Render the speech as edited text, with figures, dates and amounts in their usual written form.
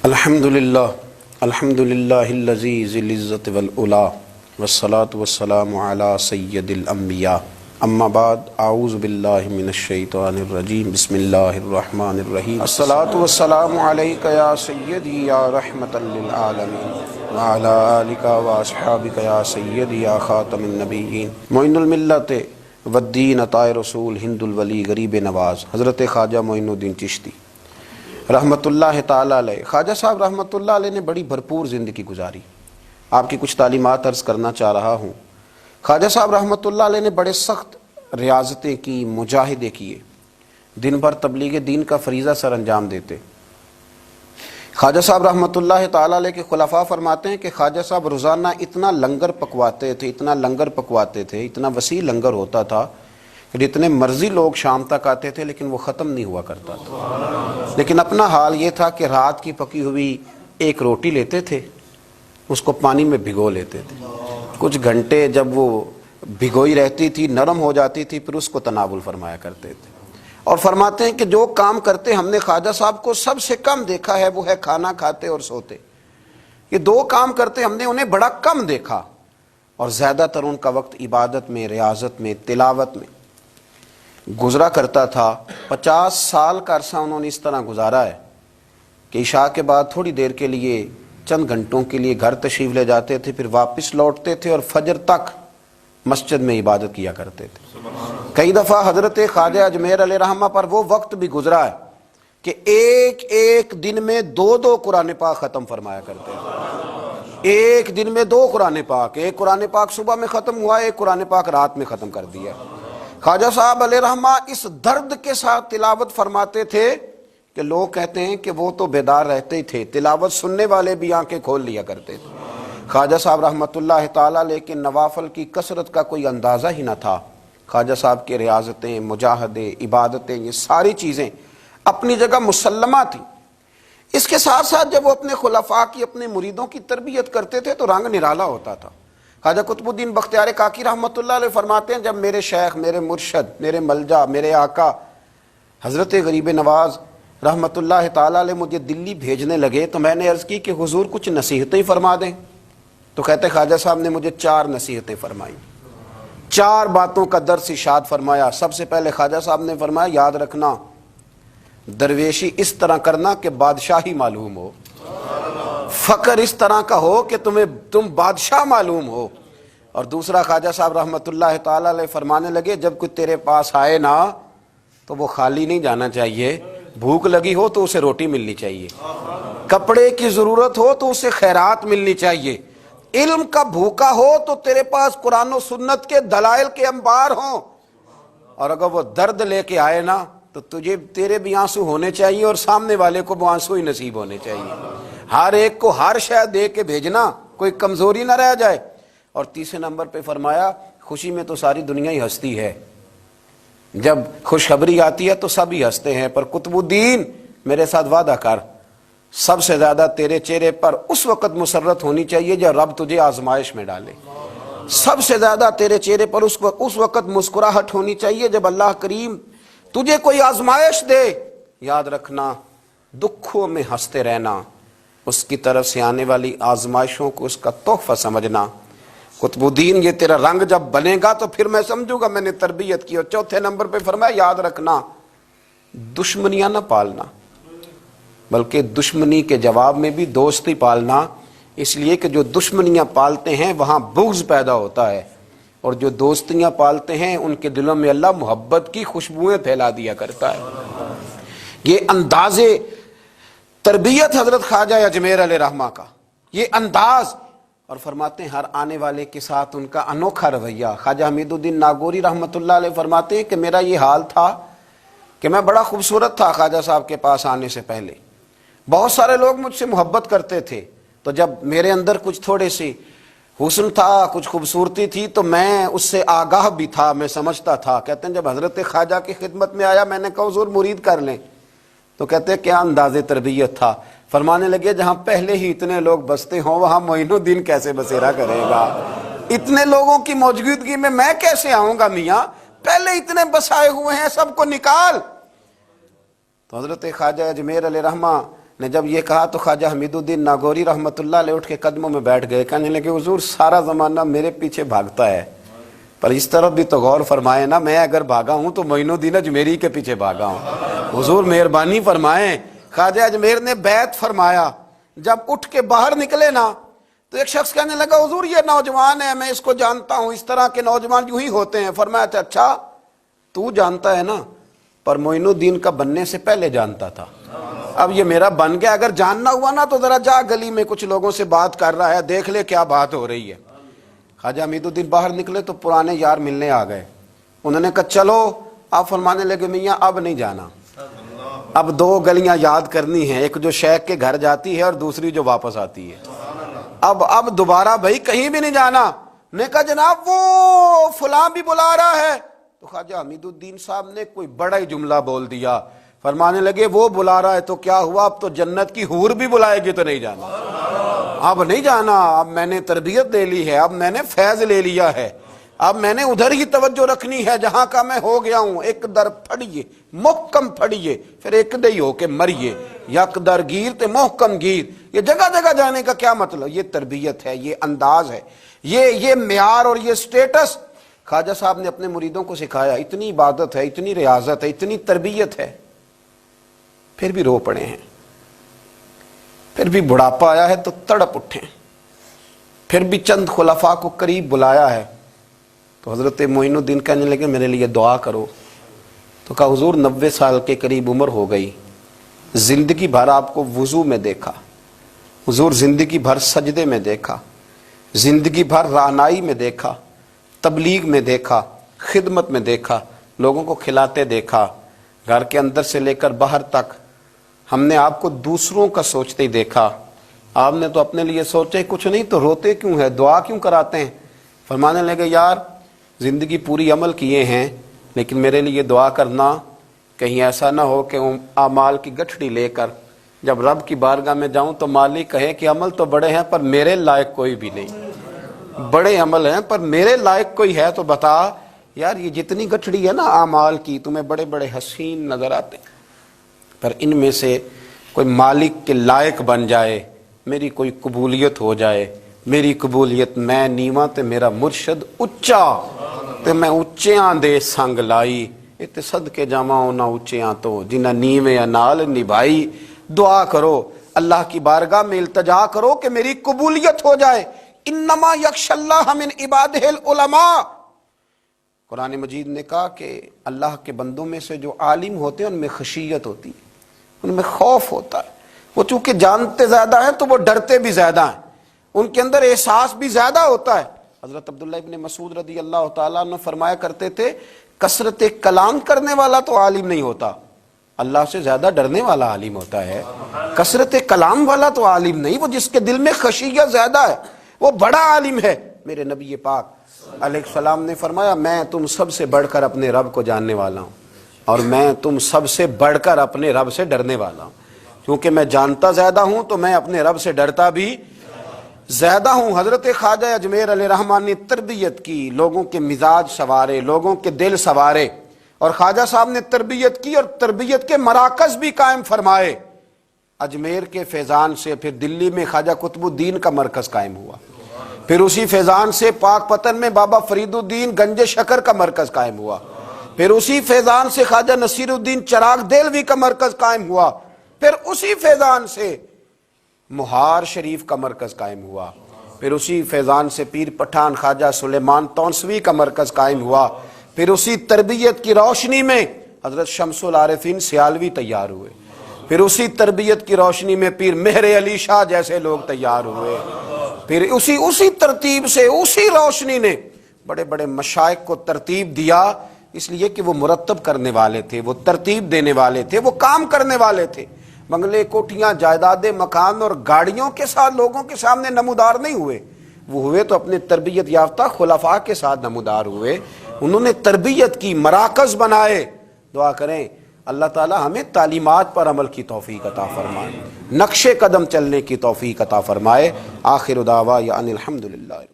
الحمدللہ الحمدللہ الذی ذی العزت والعلا والصلاة والسلام علی سید الانبیاء اما بعد اعوذ باللہ من الشیطان الرجیم بسم اللہ الرحمن الرحیم الصلاة والسلام علیک یا سیدی یا رحمتا للعالمین وعلی آلک واصحابک یا سیدی یا خاتم النبیین معین الملت والدین عطائے رسول ہند الولی غریب نواز حضرت خواجہ معین الدین چشتی رحمت اللہ تعالیٰ علیہ۔ خواجہ صاحب رحمت اللہ علیہ نے بڑی بھرپور زندگی گزاری۔ آپ کی کچھ تعلیمات عرض کرنا چاہ رہا ہوں۔ خواجہ صاحب رحمت اللہ علیہ نے بڑے سخت ریاضتیں کی، مجاہدے کیے، دن بھر تبلیغ دین کا فریضہ سر انجام دیتے۔ خواجہ صاحب رحمت اللہ تعالیٰ علیہ کے خلفاء فرماتے ہیں کہ خواجہ صاحب روزانہ اتنا لنگر پکواتے تھے، اتنا وسیع لنگر ہوتا تھا کہ جتنے مرضی لوگ شام تک آتے تھے لیکن وہ ختم نہیں ہوا کرتا تھا۔ لیکن اپنا حال یہ تھا کہ رات کی پکی ہوئی ایک روٹی لیتے تھے، اس کو پانی میں بھگو لیتے تھے، کچھ گھنٹے جب وہ بھگوئی رہتی تھی نرم ہو جاتی تھی پھر اس کو تناول فرمایا کرتے تھے۔ اور فرماتے ہیں کہ جو کام کرتے ہم نے خواجہ صاحب کو سب سے کم دیکھا ہے وہ ہے کھانا کھاتے اور سوتے۔ یہ دو کام کرتے ہم نے انہیں بڑا کم دیکھا، اور زیادہ تر ان کا وقت عبادت میں، ریاضت میں، تلاوت میں گزرا کرتا تھا۔ 50 سال کا عرصہ انہوں نے اس طرح گزارا ہے کہ عشاء کے بعد تھوڑی دیر کے لیے، چند گھنٹوں کے لیے گھر تشریف لے جاتے تھے، پھر واپس لوٹتے تھے اور فجر تک مسجد میں عبادت کیا کرتے تھے۔ کئی دفعہ حضرت خواجہ اجمیر علیہ رحمہ پر وہ وقت بھی گزرا ہے کہ ایک دن میں 2 قرآن پاک ختم فرمایا کرتے تھے۔ ایک دن میں 2 قرآن پاک، ایک قرآن پاک صبح میں ختم ہوا، ایک قرآن پاک رات میں ختم کر دیا۔ خواجہ صاحب علیہ رحمہ اس درد کے ساتھ تلاوت فرماتے تھے کہ لوگ کہتے ہیں کہ وہ تو بیدار رہتے ہی تھے، تلاوت سننے والے بھی آنکھیں کھول لیا کرتے تھے۔ خواجہ صاحب رحمت اللہ تعالیٰ لیکن نوافل کی کثرت کا کوئی اندازہ ہی نہ تھا۔ خواجہ صاحب کے ریاضتیں، مجاہدے، عبادتیں، یہ ساری چیزیں اپنی جگہ مسلمہ تھیں۔ اس کے ساتھ ساتھ جب وہ اپنے خلفاء کی، اپنے مریدوں کی تربیت کرتے تھے تو رنگ نرالا ہوتا تھا۔ خواجہ قطب الدین بختیار کاکی رحمت اللہ علیہ فرماتے ہیں جب میرے شیخ، میرے مرشد، میرے ملجا، میرے آقا حضرت غریب نواز رحمت اللہ تعالیٰ علیہ مجھے دلی بھیجنے لگے تو میں نے عرض کی کہ حضور کچھ نصیحتیں فرما دیں۔ تو کہتے خواجہ صاحب نے مجھے 4 نصیحتیں فرمائیں، 4 باتوں کا درس ارشاد فرمایا۔ سب سے پہلے خواجہ صاحب نے فرمایا یاد رکھنا درویشی اس طرح کرنا کہ بادشاہی معلوم ہو، فقر اس طرح کا ہو کہ تم بادشاہ معلوم ہو۔ اور دوسرا خواجہ صاحب رحمت اللہ تعالیٰ علیہ فرمانے لگے جب کوئی تیرے پاس آئے نا تو وہ خالی نہیں جانا چاہیے، بھوک لگی ہو تو اسے روٹی ملنی چاہیے، کپڑے کی ضرورت ہو تو اسے خیرات ملنی چاہیے، علم کا بھوکا ہو تو تیرے پاس قرآن و سنت کے دلائل کے انبار ہوں، اور اگر وہ درد لے کے آئے نا تو تیرے بھی آنسو ہونے چاہیے اور سامنے والے کو وہ آنسو ہی نصیب ہونے چاہیے۔ ہر ایک کو ہر شے دے کے بھیجنا، کوئی کمزوری نہ رہ جائے۔ اور تیسرے نمبر پہ فرمایا خوشی میں تو ساری دنیا ہی ہنستی ہے، جب خوشخبری آتی ہے تو سب ہی ہنستے ہیں، پر قطب الدین میرے ساتھ وعدہ کر سب سے زیادہ تیرے چہرے پر اس وقت مسرت ہونی چاہیے جب رب تجھے آزمائش میں ڈالے، سب سے زیادہ تیرے چہرے پر اس وقت مسکراہٹ ہونی چاہیے جب اللہ کریم تجھے کوئی آزمائش دے۔ یاد رکھنا دکھوں میں ہنستے رہنا، اس کی طرف سے آنے والی آزمائشوں کو اس کا تحفہ سمجھنا۔ قطب الدین یہ تیرا رنگ جب بنے گا تو پھر میں سمجھوں گا میں نے تربیت کی۔ اور چوتھے نمبر پہ فرمایا یاد رکھنا دشمنیاں نہ پالنا، بلکہ دشمنی کے جواب میں بھی دوستی پالنا، اس لیے کہ جو دشمنیاں پالتے ہیں وہاں بغض پیدا ہوتا ہے، اور جو دوستیاں پالتے ہیں ان کے دلوں میں اللہ محبت کی خوشبوئیں پھیلا دیا کرتا ہے۔ یہ انداز تربیت حضرت خواجہ اجمیر علیہ رحمہ کا، یہ انداز، اور فرماتے ہیں ہر آنے والے کے ساتھ ان کا انوکھا رویہ۔ خواجہ حمید الدین ناگوری رحمت اللہ علیہ فرماتے ہیں کہ میرا یہ حال تھا کہ میں بڑا خوبصورت تھا خواجہ صاحب کے پاس آنے سے پہلے، بہت سارے لوگ مجھ سے محبت کرتے تھے، تو جب میرے اندر کچھ تھوڑے سی حسن تھا، کچھ خوبصورتی تھی تو میں اس سے آگاہ بھی تھا، میں سمجھتا تھا۔ کہتے ہیں جب حضرت خواجہ کی خدمت میں آیا میں نے کہا حضور مرید کر لیں، تو کہتے ہیں کیا انداز تربیت تھا۔ فرمانے لگے جہاں پہلے ہی اتنے لوگ بستے ہوں وہاں معین الدین کیسے بسیرا کرے گا، اتنے لوگوں کی موجودگی میں کیسے آؤں گا میاں، پہلے اتنے بسائے ہوئے ہیں، سب کو نکال۔ تو حضرت خواجہ اجمیر علیہ رحمہ نے جب یہ کہا تو خواجہ حمید الدین ناگوری رحمۃ اللہ علیہ اٹھ کے قدموں میں بیٹھ گئے، کہنے لگے حضور سارا زمانہ میرے پیچھے بھاگتا ہے، پر اس طرف بھی تو غور فرمائے نا، میں اگر بھاگا ہوں تو معین الدین اجمیری کے پیچھے بھاگا ہوں، حضور مہربانی فرمائیں۔ خواجہ اجمیر نے بیعت فرمایا، جب اٹھ کے باہر نکلے نا تو ایک شخص کہنے لگا حضور یہ نوجوان ہے، میں اس کو جانتا ہوں، اس طرح کے نوجوان یوں ہی ہوتے ہیں۔ فرمایا تھا اچھا تو جانتا ہے نا، پر معین الدین کا بننے سے پہلے جانتا تھا، اب یہ میرا بن گیا، اگر جاننا ہوا نا تو ذرا جا گلی میں کچھ لوگوں سے بات کر رہا ہے، دیکھ لے کیا بات ہو رہی ہے۔ خواجہ حمید الدین باہر نکلے تو پرانے یار ملنے آ گئے، انہوں نے کہا چلو، آپ فرمانے لگے میاں اب نہیں جانا، اب دو گلیاں یاد کرنی ہیں، ایک جو شیخ کے گھر جاتی ہے اور دوسری جو واپس آتی ہے، اب دوبارہ بھائی کہیں بھی نہیں جانا۔ نے کہا جناب وہ فلاں بھی بلا رہا ہے، تو خواجہ حمید الدین صاحب نے کوئی بڑا ہی جملہ بول دیا، فرمانے لگے وہ بلا رہا ہے تو کیا ہوا، اب تو جنت کی حور بھی بلائے گی تو نہیں جانا، اب نہیں جانا، اب میں نے تربیت لے لی ہے، اب میں نے فیض لے لیا ہے، اب میں نے ادھر ہی توجہ رکھنی ہے جہاں کا میں ہو گیا ہوں۔ ایک در پھڑیے محکم پھڑیے، پھر ایک دئی ہو کے مریے، یک در گیر تے محکم گیر۔ یہ جگہ جگہ جانے کا کیا مطلب، یہ تربیت ہے، یہ انداز ہے، یہ معیار اور یہ سٹیٹس خواجہ صاحب نے اپنے مریدوں کو سکھایا۔ اتنی عبادت ہے، اتنی ریاضت ہے، اتنی تربیت ہے، پھر بھی رو پڑے ہیں، پھر بھی بڑھاپا آیا ہے تو تڑپ اٹھے، پھر بھی چند خلفاء کو قریب بلایا ہے تو حضرت معین الدین کہنے لگے میرے لیے دعا کرو۔ تو کہا حضور 90 سال کے قریب عمر ہو گئی، زندگی بھر آپ کو وضو میں دیکھا، حضور زندگی بھر سجدے میں دیکھا، زندگی بھر رعنائی میں دیکھا، تبلیغ میں دیکھا، خدمت میں دیکھا، لوگوں کو کھلاتے دیکھا، گھر کے اندر سے لے کر باہر تک ہم نے آپ کو دوسروں کا سوچتے ہی دیکھا، آپ نے تو اپنے لیے سوچے کچھ نہیں تو روتے کیوں ہے، دعا کیوں کراتے ہیں؟ فرمانے لگے یار زندگی پوری عمل کیے ہیں، لیکن میرے لیے دعا کرنا، کہیں ایسا نہ ہو کہ اعمال کی گٹھڑی لے کر جب رب کی بارگاہ میں جاؤں تو مالک کہے کہ عمل تو بڑے ہیں پر میرے لائق کوئی بھی نہیں، بڑے عمل ہیں پر میرے لائق کوئی ہے تو بتا یار، یہ جتنی گٹھڑی ہے نا اعمال کی، تمہیں بڑے بڑے حسین نظر آتے پر ان میں سے کوئی مالک کے لائق بن جائے، میری کوئی قبولیت ہو جائے، میری قبولیت میں نیواں تے میرا مرشد اچا تے میں اچیاں دے سنگ لائی، تے صدقے جاواں انہاں اچیاں تو جنہاں نیویں نال نبھائی۔ دعا کرو، اللہ کی بارگاہ میں التجا کرو کہ میری قبولیت ہو جائے۔ انما یخشی اللہ من عبادہ العلماء، قرآن مجید نے کہا کہ اللہ کے بندوں میں سے جو عالم ہوتے ہیں ان میں خشیت ہوتی ہے، ان میں خوف ہوتا ہے، وہ چونکہ جانتے زیادہ ہیں تو وہ ڈرتے بھی زیادہ ہیں، ان کے اندر احساس بھی زیادہ ہوتا ہے۔ حضرت عبداللہ ابن مسعود رضی اللہ تعالیٰ عنہ فرمایا کرتے تھے کثرت کلام کرنے والا تو عالم نہیں ہوتا، اللہ سے زیادہ ڈرنے والا عالم ہوتا ہے، کثرت کلام والا تو عالم نہیں، وہ جس کے دل میں خشیت زیادہ ہے وہ بڑا عالم ہے۔ میرے نبی پاک علیہ السلام نے فرمایا میں تم سب سے بڑھ کر اپنے رب کو جاننے والا ہوں اور میں تم سب سے بڑھ کر اپنے رب سے ڈرنے والا ہوں، کیونکہ میں جانتا زیادہ ہوں تو میں اپنے رب سے ڈرتا بھی زیادہ ہوں۔ حضرت خواجہ اجمیر علیہ رحمان نے تربیت کی، لوگوں کے مزاج سوارے، لوگوں کے دل سوارے، اور خواجہ صاحب نے تربیت کی اور تربیت کے مراکز بھی قائم فرمائے۔ اجمیر کے فیضان سے پھر دلی میں خواجہ قطب الدین کا مرکز قائم ہوا، پھر اسی فیضان سے پاک پتن میں بابا فرید الدین گنج شکر کا مرکز قائم ہوا، پھر اسی فیضان سے خواجہ نصیر الدین چراغ دہلوی کا مرکز قائم ہوا، پھر اسی فیضان سے مہار شریف کا مرکز قائم ہوا، پھر اسی فیضان سے پیر پٹھان خواجہ سلیمان تونسوی کا مرکز قائم ہوا، پھر اسی تربیت کی روشنی میں حضرت شمس العارفین سیالوی تیار ہوئے، پھر اسی تربیت کی روشنی میں پیر مہر علی شاہ جیسے لوگ تیار ہوئے، پھر اسی ترتیب سے اسی روشنی نے بڑے بڑے مشائخ کو ترتیب دیا، اس لیے کہ وہ مرتب کرنے والے تھے، وہ ترتیب دینے والے تھے، وہ کام کرنے والے تھے۔ بنگلے کوٹھیاں جائیدادیں مکان اور گاڑیوں کے ساتھ لوگوں کے سامنے نمودار نہیں ہوئے، وہ ہوئے تو اپنے تربیت یافتہ خلفاء کے ساتھ نمودار ہوئے، انہوں نے تربیت کی، مراکز بنائے۔ دعا کریں اللہ تعالی ہمیں تعلیمات پر عمل کی توفیق عطا فرمائے، نقش قدم چلنے کی توفیق عطا فرمائے۔ آخر دعوانا ان الحمدللہ۔